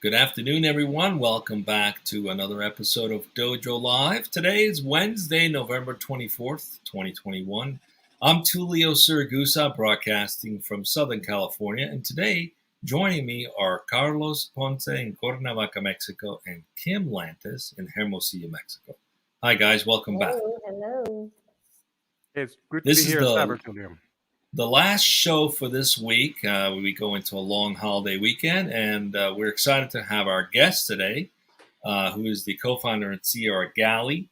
Good afternoon, everyone. Welcome back to another episode of Dojo Live. Today is Wednesday, November 24th, 2021. I'm Tulio Siragusa, broadcasting from Southern California, and today joining me are Carlos Ponce in Cuernavaca, Mexico, and Kim Lantis in Hermosillo, Mexico. Hi, guys. Welcome back. Hello. It's good to This be is here, Tulio. The last show for this week. We go into a long holiday weekend, and we're excited to have our guest today, who is the co-founder and CEO of Galley,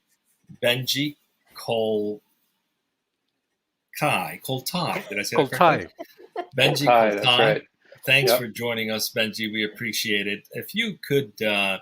Benji Koltai. Did I say that correctly? Benji Koltai. That's right. Thanks for joining us, Benji. We appreciate it. If you could, we're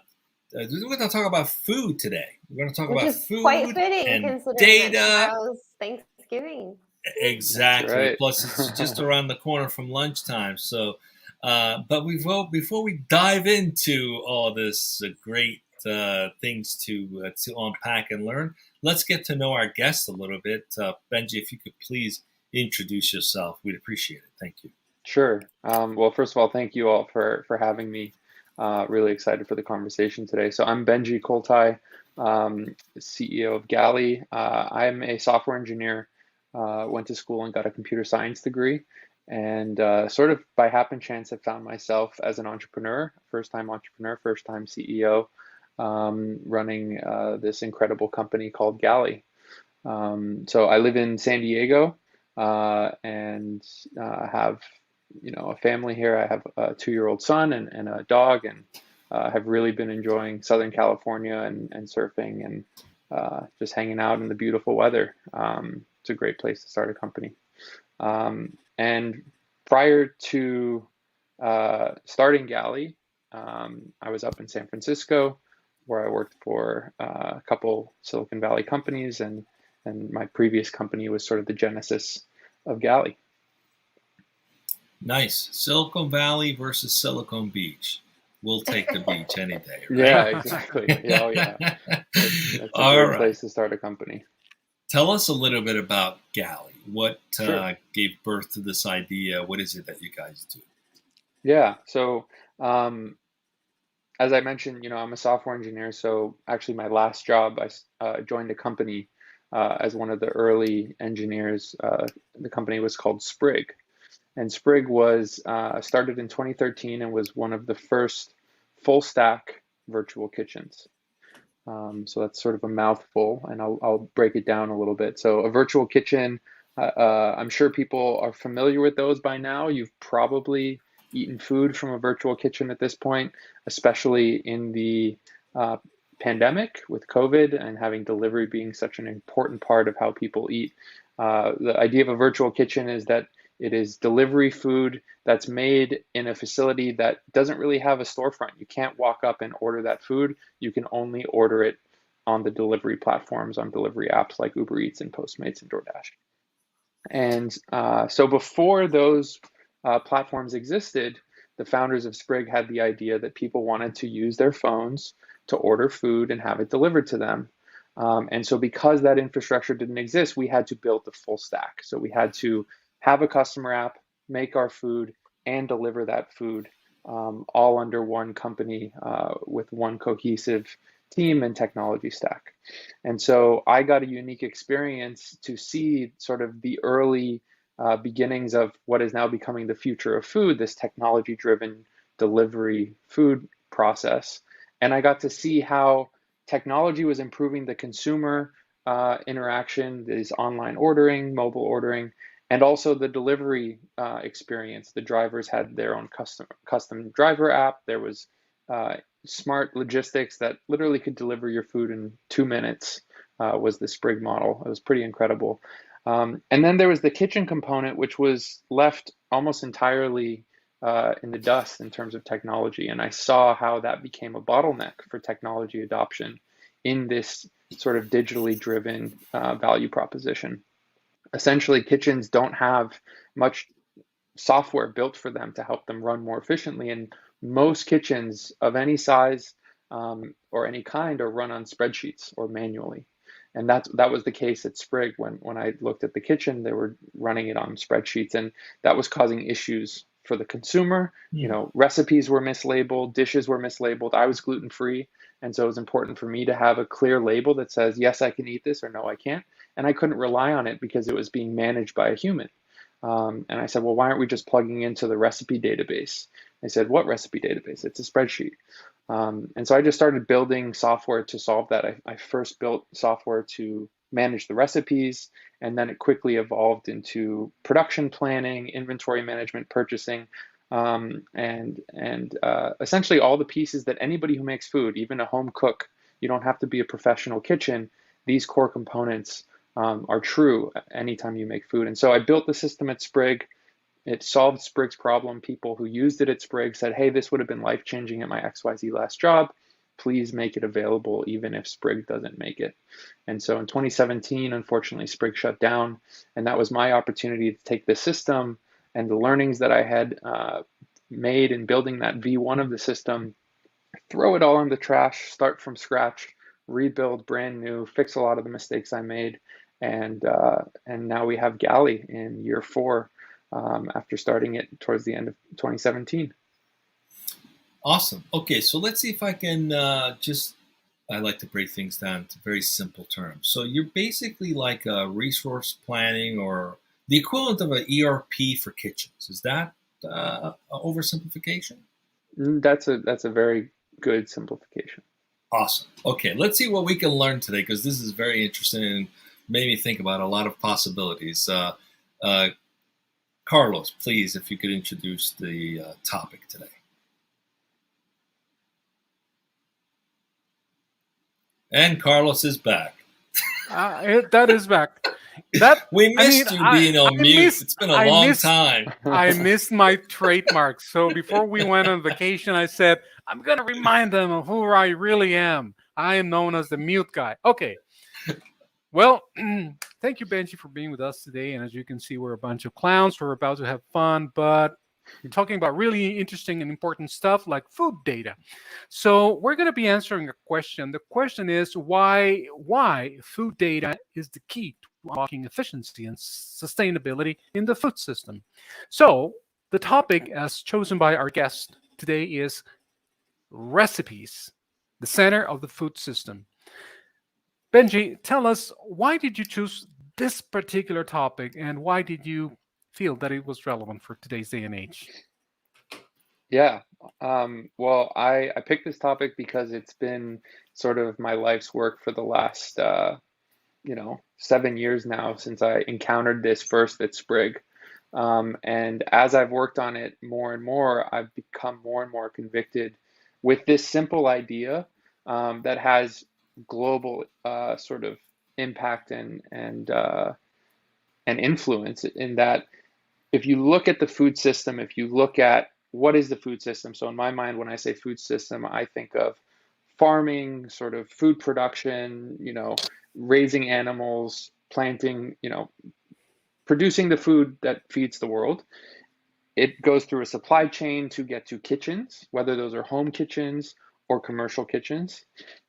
going to talk about food today. We're going to talk about food quite fitting, and considering data. Tomorrow's Thanksgiving. Exactly. Right. Plus, it's just around the corner from lunchtime. So, but before we dive into all this great things to unpack and learn, let's get to know our guest a little bit. Benji, if you could please introduce yourself, we'd appreciate it. Thank you. Sure. Well, first of all, thank you all for having me. Really excited for the conversation today. So I'm Benji Koltai, CEO of Galley. I'm a software engineer. Went to school and got a computer science degree, and sort of by happen chance, I found myself as an entrepreneur, first-time CEO, running this incredible company called Galley. So I live in San Diego, and have a family here. I have a 2-year-old son and a dog, and have really been enjoying Southern California and surfing and just hanging out in the beautiful weather. It's a great place to start a company. And prior to starting Galley, I was up in San Francisco, where I worked for a couple Silicon Valley companies, and my previous company was sort of the genesis of Galley. Nice. Silicon Valley versus Silicon Beach. We'll take the beach any day, right? Yeah, exactly. Yeah, That's a great place to start a company. Tell us a little bit about Galley. What Sure. gave birth to this idea? What is it that you guys do? Yeah. So, as I mentioned, I'm a software engineer. So actually, my last job, I joined a company as one of the early engineers. The company was called Sprig, and Sprig was started in 2013 and was one of the first full stack virtual kitchens. So that's sort of a mouthful, and I'll break it down a little bit. So a virtual kitchen, I'm sure people are familiar with those by now. You've probably eaten food from a virtual kitchen at this point, especially in the pandemic with COVID and having delivery being such an important part of how people eat. The idea of a virtual kitchen is that it is delivery food that's made in a facility that doesn't really have a storefront. You can't walk up and order that food. You can only order it on the delivery platforms, on delivery apps like Uber Eats and Postmates and DoorDash. And so before those platforms existed, the founders of Sprig had the idea that people wanted to use their phones to order food and have it delivered to them. And so because that infrastructure didn't exist, we had to build the full stack. So we had to have a customer app, make our food, and deliver that food all under one company with one cohesive team and technology stack. And so I got a unique experience to see sort of the early beginnings of what is now becoming the future of food, this technology-driven delivery food process. And I got to see how technology was improving the consumer interaction, this online ordering, mobile ordering, and also the delivery experience. The drivers had their own custom driver app. There was smart logistics that literally could deliver your food in 2 minutes, was the Sprig model. It was pretty incredible. And then there was the kitchen component, which was left almost entirely in the dust in terms of technology. And I saw how that became a bottleneck for technology adoption in this sort of digitally driven value proposition. Essentially, kitchens don't have much software built for them to help them run more efficiently. And most kitchens of any size or any kind are run on spreadsheets or manually. And that was the case at Sprig. When I looked at the kitchen, they were running it on spreadsheets, and that was causing issues for the consumer. Recipes were mislabeled, dishes were mislabeled. I was gluten-free, and so it was important for me to have a clear label that says, yes, I can eat this, or no, I can't. And I couldn't rely on it because it was being managed by a human. And I said, well, why aren't we just plugging into the recipe database? They said, what recipe database? It's a spreadsheet. And so I just started building software to solve that. I first built software to manage the recipes, and then it quickly evolved into production planning, inventory management, purchasing, and essentially all the pieces that anybody who makes food, even a home cook, you don't have to be a professional kitchen. These core components are true anytime you make food. And so I built the system at Sprig. It solved Sprig's problem. People who used it at Sprig said, hey, this would have been life-changing at my XYZ last job. Please make it available even if Sprig doesn't make it. And so in 2017, unfortunately, Sprig shut down. And that was my opportunity to take the system and the learnings that I had made in building that V1 of the system, throw it all in the trash, start from scratch, rebuild brand new, fix a lot of the mistakes I made. And now we have Galley in year 4. After starting it towards the end of 2017. Awesome. Okay, so let's see if I can I like to break things down to very simple terms. So you're basically like a resource planning or the equivalent of an ERP for kitchens. Is that an oversimplification? That's a very good simplification. Awesome. Okay, let's see what we can learn today, because this is very interesting and made me think about a lot of possibilities. Carlos, please, if you could introduce the topic today. And Carlos is back. That is back. We missed you being on mute. It's been a long time. I missed my trademark. So before we went on vacation, I said, I'm going to remind them of who I really am. I am known as the mute guy. Okay. Well, thank you, Benji, for being with us today. And as you can see, we're a bunch of clowns. We're about to have fun, but we're talking about really interesting and important stuff like food data. So we're going to be answering a question. The question is why food data is the key to unlocking efficiency and sustainability in the food system. So the topic, as chosen by our guest today, is recipes, the center of the food system. Benji, tell us, why did you choose this particular topic, and why did you feel that it was relevant for today's day and age? Yeah, well, I picked this topic because it's been sort of my life's work for the last 7 years now since I encountered this first at Sprig. And as I've worked on it more and more, I've become more and more convicted with this simple idea that has global sort of impact and influence, in that if you look at the food system, if you look at what is the food system, so in my mind, when I say food system, I think of farming, sort of food production, raising animals, planting, producing the food that feeds the world. It goes through a supply chain to get to kitchens, whether those are home kitchens or commercial kitchens.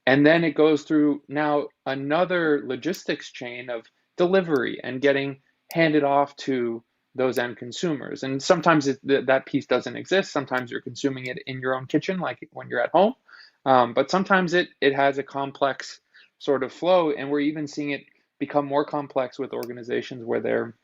And then it goes through now another logistics chain of delivery and getting handed off to those end consumers. And sometimes that piece doesn't exist. Sometimes you're consuming it in your own kitchen, like when you're at home. But sometimes it has a complex sort of flow. And we're even seeing it become more complex with organizations where they're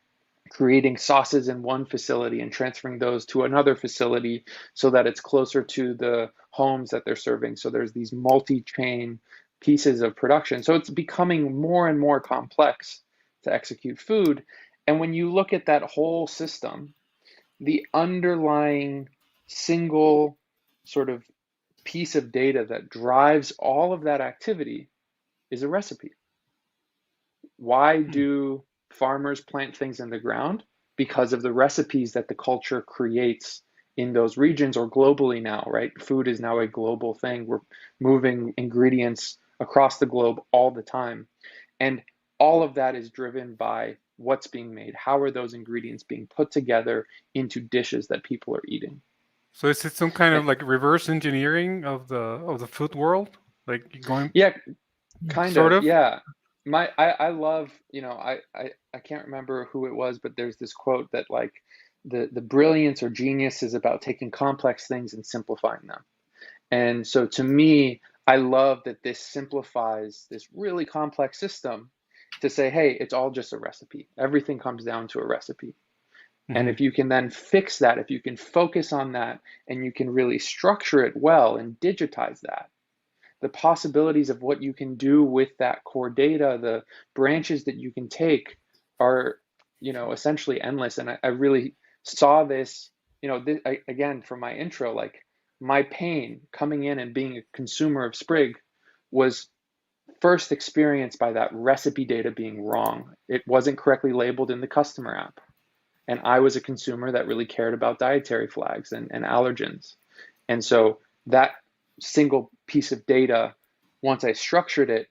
creating sauces in one facility and transferring those to another facility so that it's closer to the homes that they're serving. So there's these multi-chain pieces of production. So it's becoming more and more complex to execute food. And when you look at that whole system, the underlying single sort of piece of data that drives all of that activity is a recipe. Why do farmers plant things in the ground? Because of the recipes that the culture creates in those regions, or globally now, right? Food is now a global thing. We're moving ingredients across the globe all the time. And all of that is driven by what's being made. How are those ingredients being put together into dishes that people are eating? So is it some kind of like reverse engineering of the food world? Like going Yeah, kind sort of. of? Yeah. I love, I can't remember who it was, but there's this quote that like the brilliance or genius is about taking complex things and simplifying them. And so to me, I love that this simplifies this really complex system to say, hey, it's all just a recipe. Everything comes down to a recipe. And if you can then fix that, if you can focus on that, and you can really structure it well and digitize that, the possibilities of what you can do with that core data, the branches that you can take are, essentially endless. And I really saw this, again, from my intro, like my pain coming in and being a consumer of Sprig was first experienced by that recipe data being wrong. It wasn't correctly labeled in the customer app. And I was a consumer that really cared about dietary flags and allergens. And so that single piece of data, once I structured it,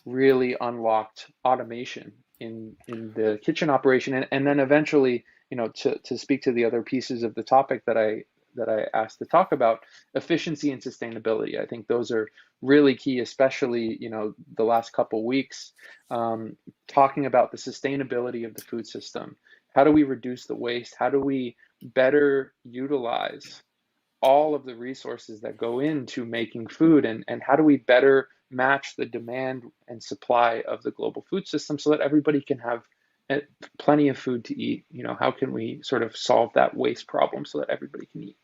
really unlocked automation in the kitchen operation. And then eventually, to speak to the other pieces of the topic that I asked to talk about, efficiency and sustainability. I think those are really key, especially, the last couple weeks, talking about the sustainability of the food system. How do we reduce the waste? How do we better utilize all of the resources that go into making food? And how do we better match the demand and supply of the global food system so that everybody can have plenty of food to eat? How can we sort of solve that waste problem so that everybody can eat?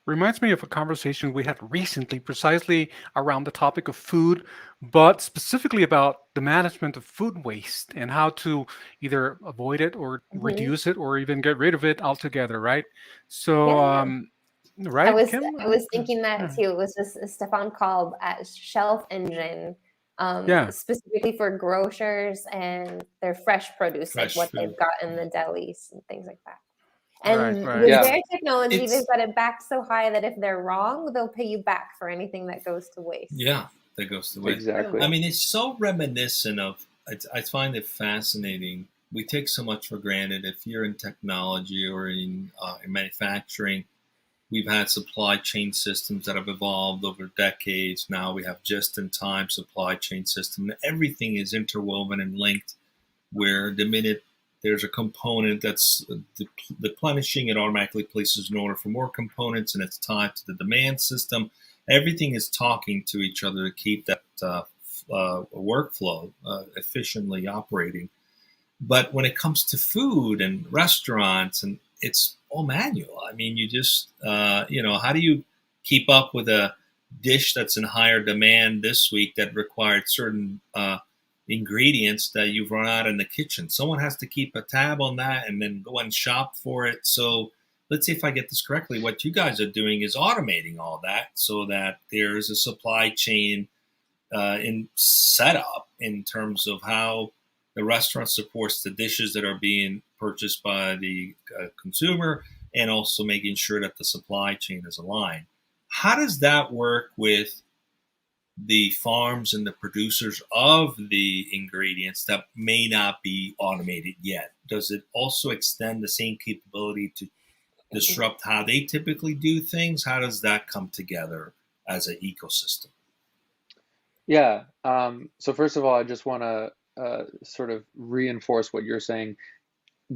Reminds me of a conversation we had recently precisely around the topic of food, but specifically about the management of food waste and how to either avoid it or reduce it or even get rid of it altogether, right? So, I right, was Kim? I was thinking that too. It was just Stefan called at Shelf Engine, Yeah, specifically for grocers and their fresh produce, like Fresh what food. they've got in the delis and things like that. right, And right. with Yeah. their technology, It's they've got it backed so high that if they're wrong, they'll pay you back for anything that goes to waste. yeah, that goes the way. Exactly. I mean, it's so reminiscent of. I find it fascinating. We take so much for granted. If you're in technology or in manufacturing, we've had supply chain systems that have evolved over decades. Now we have just-in-time supply chain system. Everything is interwoven and linked. Where the minute there's a component that's replenishing, it automatically places an order for more components, and it's tied to the demand system. Everything is talking to each other to keep that workflow efficiently operating. But when it comes to food and restaurants, and it's all manual. I mean, you just, how do you keep up with a dish that's in higher demand this week that required certain ingredients that you've run out in the kitchen? Someone has to keep a tab on that and then go and shop for it. So let's see if I get this correctly. What you guys are doing is automating all that so that there's a supply chain in setup in terms of how the restaurant supports the dishes that are being purchased by the consumer, and also making sure that the supply chain is aligned. How does that work with the farms and the producers of the ingredients that may not be automated yet? Does it also extend the same capability to disrupt how they typically do things? How does that come together as an ecosystem? Yeah. So first of all, I just want to sort of reinforce what you're saying.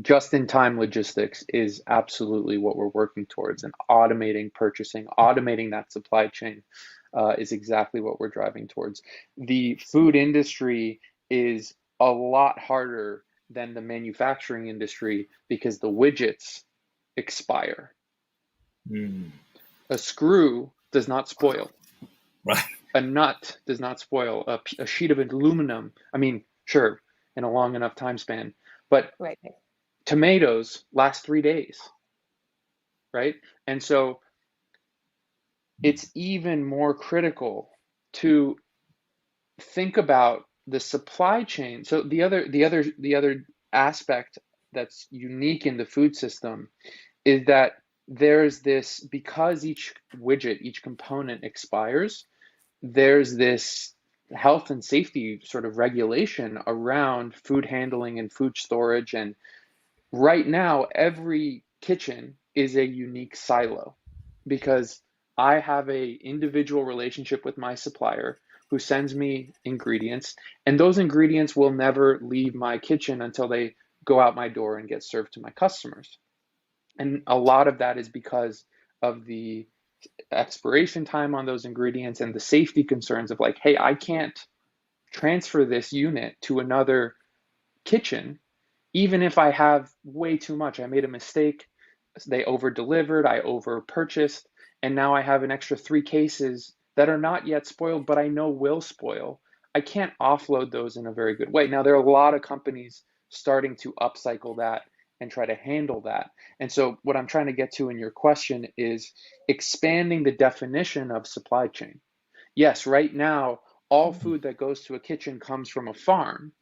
Just-in-time logistics is absolutely what we're working towards, and automating purchasing, automating that supply chain is exactly what we're driving towards. The food industry is a lot harder than the manufacturing industry because the widgets expire. A screw does not spoil. Right. A nut does not spoil. A sheet of aluminum, I mean, sure, in a long enough time span, but Right. tomatoes last 3 days, right? And so it's even more critical to think about the supply chain. So the other aspect that's unique in the food system is that there's this, because each widget, each component expires, there's this health and safety sort of regulation around food handling and food storage. And right now, every kitchen is a unique silo because I have a individual relationship with my supplier who sends me ingredients, and those ingredients will never leave my kitchen until they go out my door and get served to my customers. And a lot of that is because of the expiration time on those ingredients and the safety concerns of like, hey, I can't transfer this unit to another kitchen, even if I have way too much. I made a mistake. They over delivered, I over purchased, and now I have an extra 3 cases that are not yet spoiled, but I know will spoil. I can't offload those in a very good way. Now, there are a lot of companies starting to upcycle that and try to handle that. And so, what I'm trying to get to in your question is expanding the definition of supply chain. Yes, right now, all food that goes to a kitchen comes from a farm,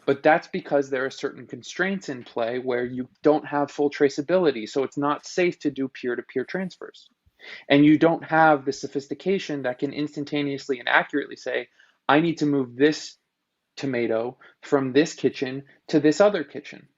but that's because there are certain constraints in play where you don't have full traceability. So it's not safe to do peer-to-peer transfers. And you don't have the sophistication that can instantaneously and accurately say, I need to move this tomato from this kitchen to this other kitchen.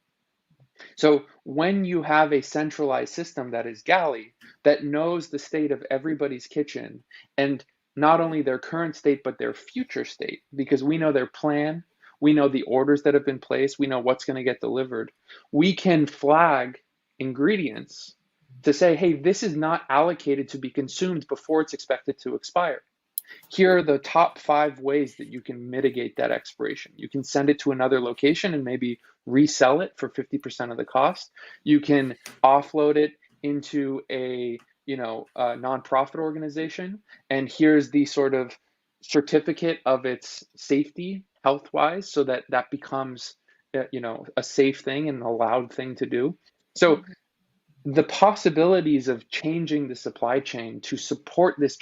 So when you have a centralized system that is Galley, that knows the state of everybody's kitchen, and not only their current state, but their future state, because we know their plan, we know the orders that have been placed, we know what's going to get delivered, we can flag ingredients to say, hey, this is not allocated to be consumed before it's expected to expire. Here are the top 5 ways that you can mitigate that expiration. You can send it to another location and maybe resell it for 50% of the cost. You can offload it into a nonprofit organization, and here's the sort of certificate of its safety health-wise, so that that becomes a safe thing and an allowed thing to do. So the possibilities of changing the supply chain to support this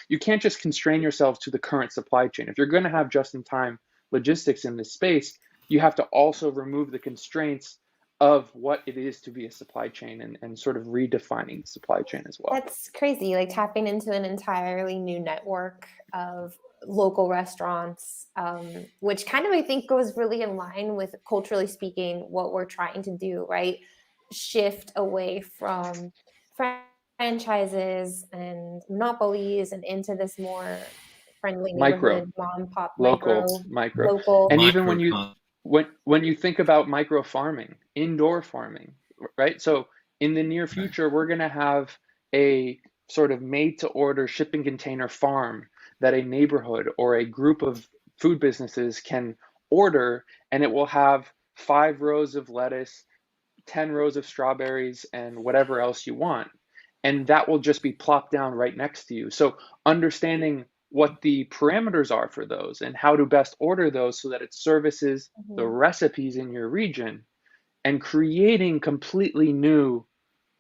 you can't just constrain yourself to the current supply chain. If you're going to have just-in-time logistics in this space, you have to also remove the constraints of what it is to be a supply chain, and sort of redefining the supply chain as well. That's crazy, like tapping into an entirely new network of local restaurants, which kind of, I think, goes really in line with, culturally speaking, what we're trying to do, right? Shift away from franchises and monopolies and into this more friendly neighborhood, mom, pop, micro. local. And even when you think about micro farming, indoor farming, right? So in the near future, we're going to have a sort of made to order shipping container farm that a neighborhood or a group of food businesses can order, and it will have 5 rows of lettuce, 10 rows of strawberries, and whatever else you want. And that will just be plopped down right next to you. So understanding what the parameters are for those and how to best order those so that it services the recipes in your region, and creating completely new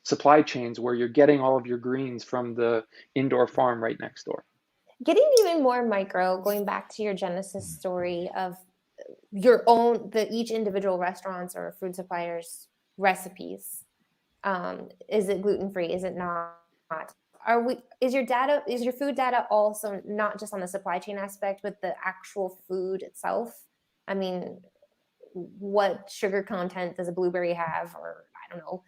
supply chains where you're getting all of your greens from the indoor farm right next door. Getting even more micro, going back to your genesis story of your own, each individual restaurants or food suppliers recipes. Is it gluten-free? Is it not? Is your food data also not just on the supply chain aspect, but the actual food itself? I mean, what sugar content does a blueberry have, or I don't know.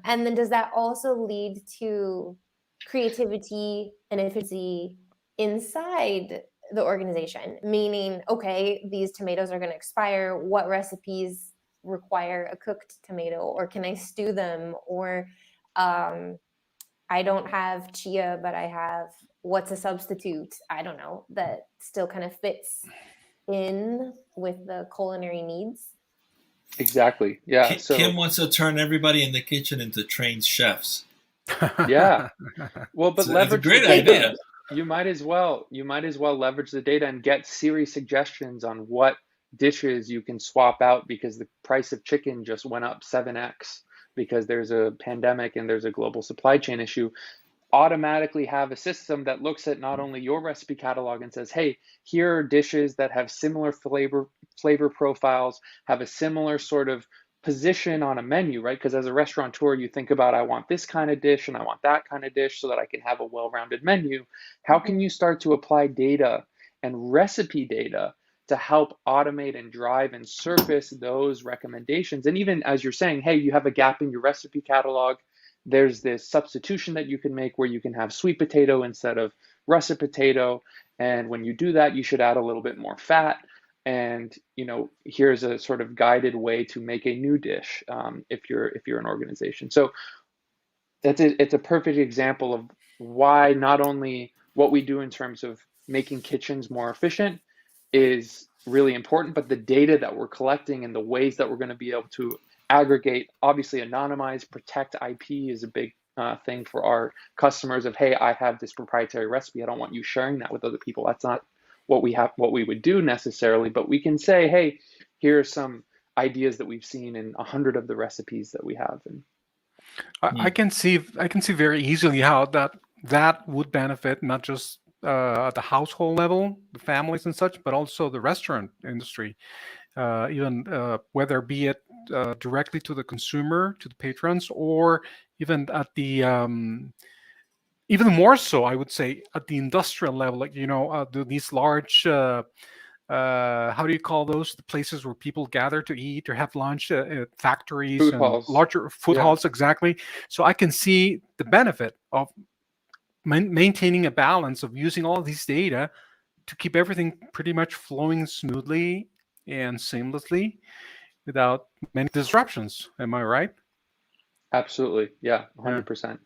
And then does that also lead to creativity and efficiency inside the organization? Meaning, okay, these tomatoes are going to expire. What recipes require a cooked tomato, or can I stew them? Or I don't have chia, but I have, what's a substitute? I don't know, that still kind of fits in with the culinary needs. Exactly. Yeah. So Kim wants to turn everybody in the kitchen into trained chefs. Yeah. Well, but leverage a great the data. idea. You might as well leverage the data and get Siri suggestions on what dishes you can swap out because the price of chicken just went up 7x because there's a pandemic and there's a global supply chain issue. Automatically have a system that looks at not only your recipe catalog and says, hey, here are dishes that have similar flavor profiles, have a similar sort of position on a menu, right? Because as a restaurateur, you think about, I want this kind of dish and I want that kind of dish so that I can have a well-rounded menu. How can you start to apply data and recipe data to help automate and drive and surface those recommendations? And even as you're saying, hey, you have a gap in your recipe catalog, there's this substitution that you can make where you can have sweet potato instead of russet potato. And when you do that, you should add a little bit more fat. and here's a sort of guided way to make a new dish, if you're an organization. So it's a perfect example of why not only what we do in terms of making kitchens more efficient is really important, but the data that we're collecting and the ways that we're going to be able to aggregate, obviously anonymize, protect IP is a big thing for our customers of, hey, I have this proprietary recipe. I don't want you sharing that with other people. That's not what we would do necessarily, but we can say, hey, here are some ideas that we've seen in 100 of the recipes that we have. And I can see very easily how that would benefit not just at the household level, the families and such, but also the restaurant industry. Even whether be it directly to the consumer, to the patrons, or even at the even more so, I would say, at the industrial level, like these large. How do you call those? The places where people gather to eat or have lunch, factories food and halls. larger food Yeah. halls, exactly. So I can see the benefit of maintaining a balance of using all of these data to keep everything pretty much flowing smoothly and seamlessly without many disruptions. Am I right? Absolutely. Yeah, 100%.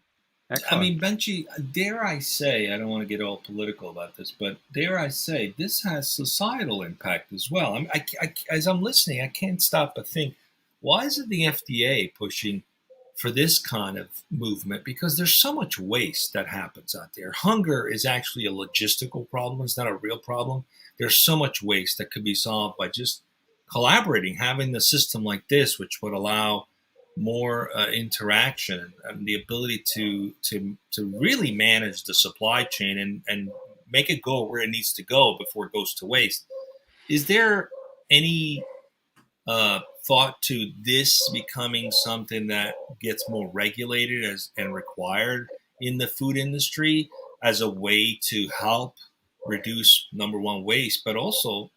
Excellent. I mean, Benji, dare I say, I don't want to get all political about this, but dare I say, this has societal impact as well. As I'm listening, I can't stop but think, why isn't the FDA pushing for this kind of movement? Because there's so much waste that happens out there. Hunger is actually a logistical problem. It's not a real problem. There's so much waste that could be solved by just collaborating, having a system like this, which would allow more interaction and the ability to really manage the supply chain and make it go where it needs to go before it goes to waste. Is there any thought to this becoming something that gets more regulated and required in the food industry as a way to help reduce, number one, waste, but also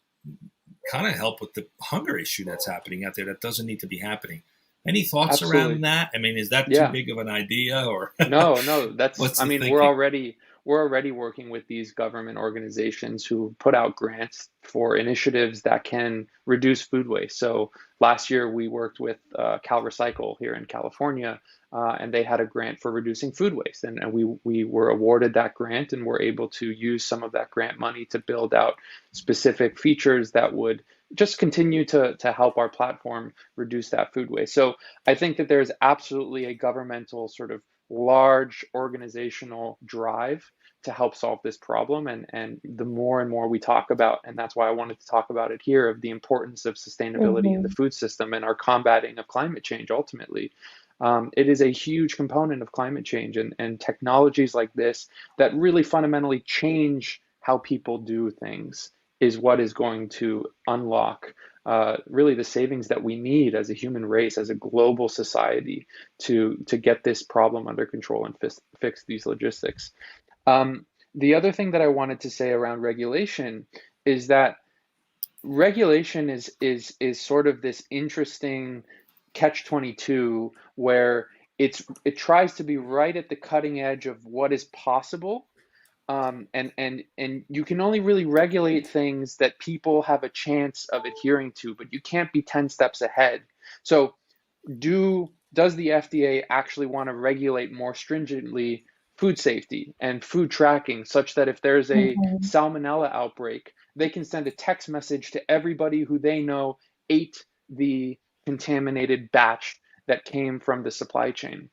kind of help with the hunger issue that's happening out there that doesn't need to be happening? Any thoughts Absolutely. around that? I mean, is that too Yeah. big of an idea, or No, what's the we're thinking? already working with these government organizations who put out grants for initiatives that can reduce food waste. So last year we worked with Cal Recycle here in California, and they had a grant for reducing food waste, and we were awarded that grant and were able to use some of that grant money to build out specific features that would just continue to help our platform reduce that food waste. So I think that there's absolutely a governmental sort of large organizational drive to help solve this problem. And the more and more we talk about, and that's why I wanted to talk about it here, of the importance of sustainability in the food system and our combating of climate change ultimately. It is a huge component of climate change, and technologies like this that really fundamentally change how people do things is what is going to unlock really the savings that we need as a human race, as a global society, to get this problem under control and fix these logistics. The other thing that I wanted to say around regulation is that regulation is sort of this interesting catch-22 where it tries to be right at the cutting edge of what is possible. And you can only really regulate things that people have a chance of adhering to, but you can't be 10 steps ahead. So does the FDA actually want to regulate more stringently food safety and food tracking, such that if there's a salmonella outbreak, they can send a text message to everybody who they know ate the contaminated batch that came from the supply chain?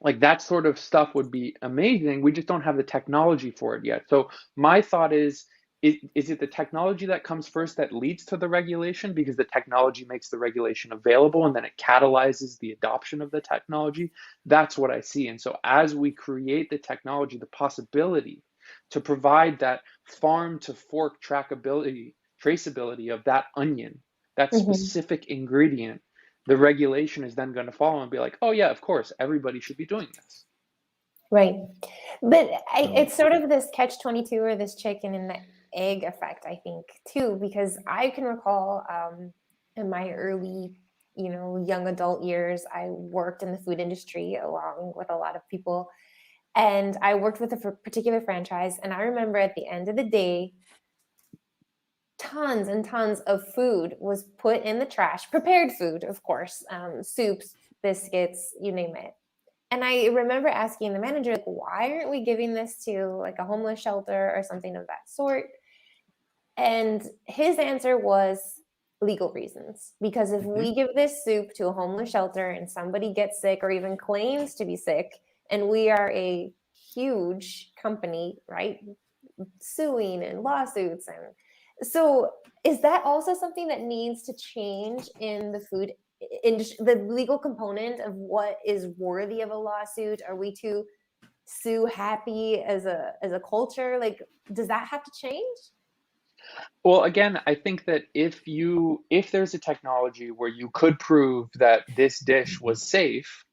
Like, that sort of stuff would be amazing. We just don't have the technology for it yet. So my thought is it the technology that comes first that leads to the regulation, because the technology makes the regulation available and then it catalyzes the adoption of the technology? That's what I see. And so as we create the technology, the possibility to provide that farm to fork traceability of that onion, that specific ingredient, the regulation is then going to follow and be like, oh yeah, of course, everybody should be doing this. Right. But it's sort of this catch-22 or this chicken and the egg effect, I think, too, because I can recall in my early, young adult years, I worked in the food industry along with a lot of people. And I worked with a particular franchise. And I remember at the end of the day, tons and tons of food was put in the trash, prepared food, of course, soups, biscuits, you name it. And I remember asking the manager, like, why aren't we giving this to like a homeless shelter or something of that sort? And his answer was legal reasons. Because if we give this soup to a homeless shelter and somebody gets sick or even claims to be sick, and we are a huge company, right? Suing and lawsuits. And so is that also something that needs to change in the food industry, the legal component of what is worthy of a lawsuit? Are we too sue happy as a culture? Like, does that have to change? Well, again, I think that if there's a technology where you could prove that this dish was safe,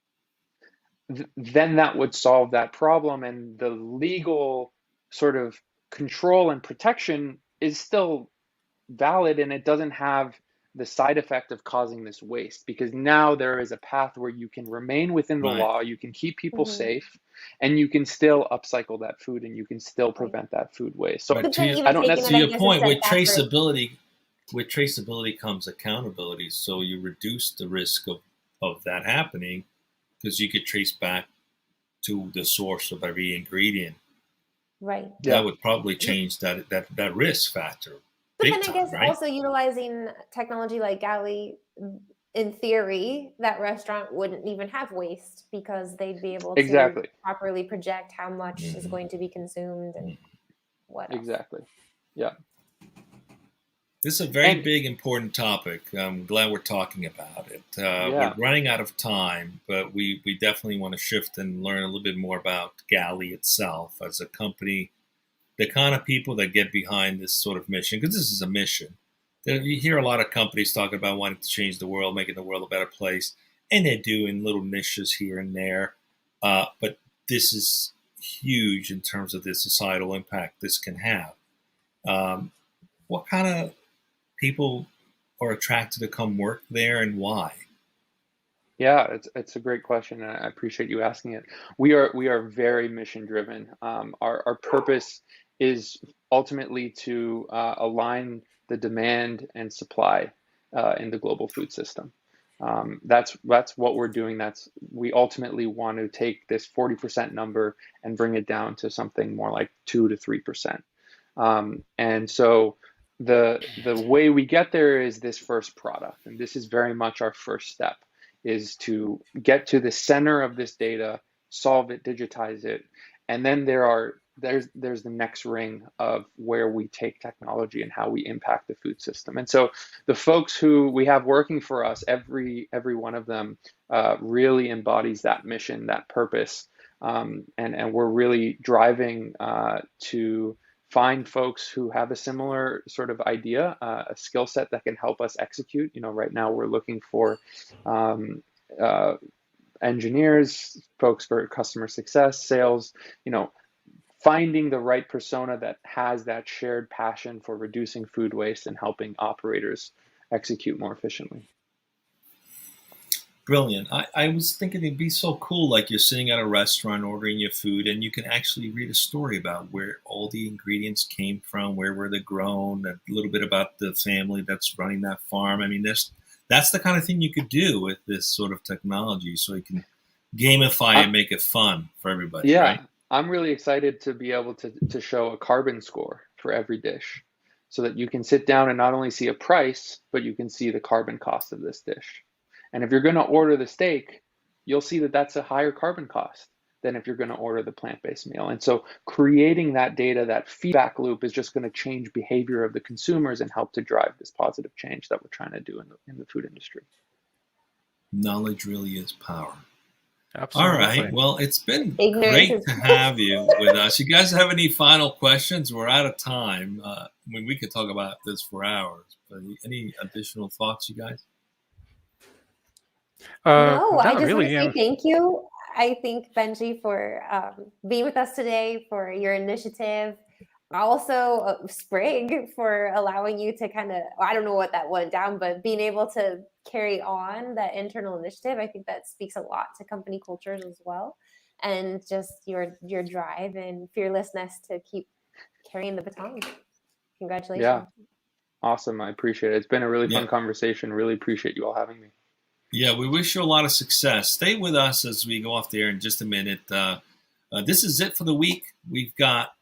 then that would solve that problem, and the legal sort of control and protection is still valid, and it doesn't have the side effect of causing this waste, because now there is a path where you can remain within the Right. law, you can keep people safe, and you can still upcycle that food, and you can still prevent that food waste. So But then I even don't taking it, To I your guess, a point, step with backward. traceability comes accountability. So you reduce the risk of that happening because you could trace back to the source of every ingredient. Right. Yeah. That would probably change that risk factor. But Big then I time, guess right? also utilizing technology like Galley, in theory, that restaurant wouldn't even have waste because they'd be able to Exactly. properly project how much is Mhm. going to be consumed and what else. Exactly. Yeah. This is a very And big, important topic. I'm glad we're talking about it. yeah. We're running out of time, but we definitely want to shift and learn a little bit more about Galley itself as a company, the kind of people that get behind this sort of mission, because this is a mission. You hear a lot of companies talking about wanting to change the world, making the world a better place, and they do in little niches here and there. But this is huge in terms of the societal impact this can have. What kind of people are attracted to come work there, and why? Yeah, it's a great question, and I appreciate you asking it. We are very mission driven. Our purpose is ultimately to align the demand and supply in the global food system. That's what we're doing. We ultimately want to take this 40% number and bring it down to something more like 2 to 3%. And so the way we get there is this first product, and this is very much our first step, is to get to the center of this data, solve it, digitize it, and then there's the next ring of where we take technology and how we impact the food system. And so the folks who we have working for us, every one of them really embodies that mission, that purpose, and we're really driving to find folks who have a similar sort of idea, a skill set that can help us execute. Right now we're looking for engineers, folks for customer success, sales, finding the right persona that has that shared passion for reducing food waste and helping operators execute more efficiently. Brilliant. I was thinking it'd be so cool, like you're sitting at a restaurant ordering your food, and you can actually read a story about where all the ingredients came from, where were they grown, a little bit about the family that's running that farm. I mean, that's the kind of thing you could do with this sort of technology, so you can gamify I'm, and make it fun for everybody, yeah, right? I'm really excited to be able to show a carbon score for every dish so that you can sit down and not only see a price, but you can see the carbon cost of this dish. And if you're going to order the steak, you'll see that that's a higher carbon cost than if you're going to order the plant-based meal. And so creating that data, that feedback loop, is just going to change behavior of the consumers and help to drive this positive change that we're trying to do in the food industry. Knowledge really is power. All Absolutely. right. Well, it's been Ignorance great is to have you with us. You guys have any final questions? We're out of time. I mean, we could talk about this for hours, but any additional thoughts, you guys? No, I Not just want to really. say thank you. I thank Benji for being with us today, for your initiative. Also, Sprig for allowing you to kind of, I don't know what that went down, but being able to carry on that internal initiative. I think that speaks a lot to company cultures as well. And just your drive and fearlessness to keep carrying the baton. Yeah. Congratulations. Awesome. I appreciate it. It's been a really fun Yeah. conversation. Really appreciate you all having me. Yeah, we wish you a lot of success. Stay with us as we go off the air in just a minute. This is it for the week. We've got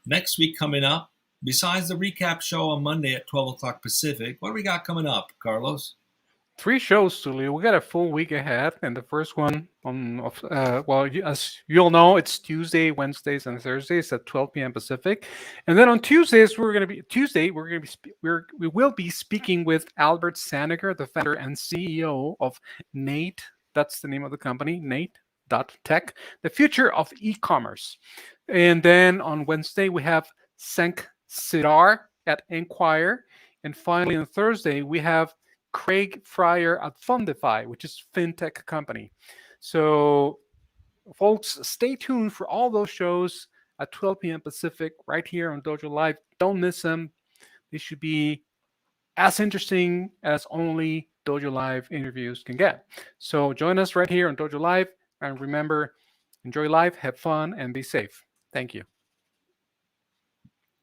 next week coming up. Besides the recap show on Monday at 12 o'clock Pacific, what do we got coming up, Carlos? 3 shows, Tulio. We got a full week ahead, and the first one as you'll know, it's Tuesday, Wednesdays, and Thursdays at 12 p.m. Pacific, and then on Tuesdays we will be speaking with Albert Saniger, the founder and CEO of Nate. That's the name of the company, Nate.tech, the future of e-commerce. And then on Wednesday we have Senk Sidar at Enquire, and finally on Thursday we have Craig Fryer at Fundify, which is fintech company. So, folks, stay tuned for all those shows at 12 p.m. Pacific right here on Dojo Live. Don't miss them. They should be as interesting as only Dojo Live interviews can get. So join us right here on Dojo Live. And remember, enjoy life, have fun, and be safe. Thank you.